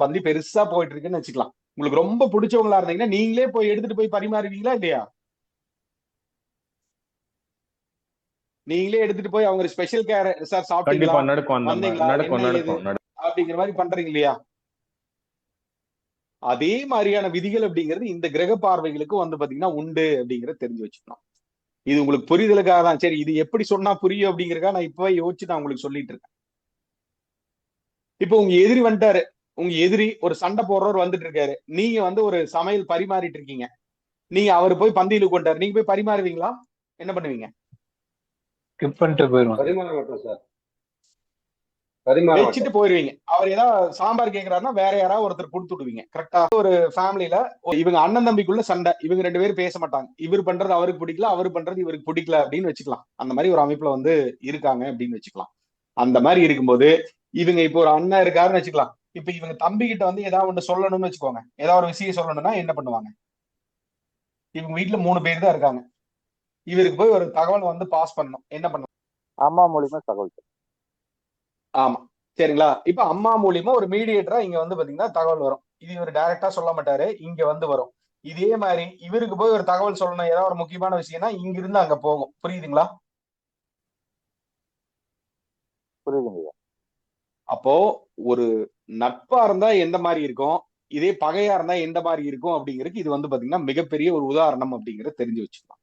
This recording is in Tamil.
பந்தி பெருசா போயிட்டு இருக்குன்னு வச்சுக்கலாம். உங்களுக்கு ரொம்ப பிடிச்சவங்களா இருந்தீங்கன்னா நீங்களே போய் எடுத்துட்டு போய் பரிமாறுவீங்களா இல்லையா? நீங்களே எடுத்துட்டு போய் அவங்க ஸ்பெஷல் கேர், சார் சாப்பிட்டீங்களா, கண்டிப்பா நடக்கும். அந்த மாதிரி வந்தீங்களா, நடக்கும் என்ன ஏது நடக்கும். அப்படிங்கிற மாதிரி பண்றீங்க இல்லையா? அதே மாதிரியான விதிகள் அப்படிங்கிறது இந்த கிரக பார்வைகளுக்கு வந்து பாத்தீங்கன்னா உண்டு அப்படிங்கறத தெரிஞ்சு வச்சுக்கணும். இது உங்களுக்கு புரிதலுக்காக தான். சரி, இது எப்படி சொன்னா புரியும் அப்படிங்கறதுக்காக நான் இப்பவே யோசிச்சு நான் உங்களுக்கு சொல்லிட்டு இருக்கேன். இப்போ உங்க எதிரி வந்துட்டாரு. உங்க எதிரி ஒரு சண்டை போடுறவர் வந்துட்டு இருக்காரு. நீங்க வந்து ஒரு சமையல் பரிமாறிட்டு இருக்கீங்க. நீங்க அவர் போய் பந்தியில கொண்டாரு. நீங்க போய் பரிமாறுவீங்களா? என்ன பண்ணுவீங்க? ஸ்கிப் பண்ணிட்டு போயிருவோம். பரிமாற மாட்டோம் சார். வச்சுட்டு போயிருவீங்க. அவர் ஏதாவது சாம்பார் கேட்கிறாருன்னா வேற யாராவது ஒருத்தர் கொடுத்து விடுவீங்க. கரெக்டா? ஒரு ஃபேமிலில இவங்க அண்ணன் தம்பிக்குள்ள சண்டை. இவங்க 2 பேரும் பேச மாட்டாங்க. இவர் பண்றது அவருக்கு பிடிக்கல, அவர் பண்றது இவருக்கு பிடிக்கல அப்படின்னு வச்சுக்கலாம். அந்த மாதிரி ஒரு அமைப்புல வந்து இருக்காங்க அப்படின்னு வச்சுக்கலாம். அந்த மாதிரி இருக்கும்போது இவங்க இப்போ ஒரு அண்ணன் இருக்காருன்னு வச்சுக்கலாம். இப்ப இவங்க தம்பி கிட்ட வந்து ஏதாவது ஒண்ணு சொல்லணும்னு வச்சுக்கோங்க. ஏதாவது ஒரு விஷயம் சொல்லணும்னா என்ன பண்ணுவாங்க? இவங்க வீட்டுல 3 பேர் தான் இருக்காங்க. இவருக்கு போய் ஒரு தகவல் வந்து பாஸ் பண்ணணும். என்ன பண்ணுவாங்க? அம்மா மூலியமா தகவல். ஆமா, சரிங்களா? இப்ப அம்மா மூலியமா ஒரு மீடியேட்டரா இங்க வந்து பாத்தீங்கன்னா தகவல் வரும். இது இவர் டைரக்டா சொல்ல மாட்டாரு, இங்க வந்து வரும். இதே மாதிரி இவருக்கு போய் ஒரு தகவல் சொல்லணும், ஏதாவது ஒரு முக்கியமான விஷயம்னா இங்க இருந்து அங்க போகும். புரியுதுங்களா? புரியுதுங்க. அப்போ ஒரு நட்பா இருந்தா எந்த மாதிரி இருக்கும், இதே பகையா இருந்தா எந்த மாதிரி இருக்கும் அப்படிங்கிறதுக்கு இது வந்து பாத்தீங்கன்னா மிகப்பெரிய ஒரு உதாரணம் அப்படிங்கறத தெரிஞ்சு வச்சுக்கலாம்.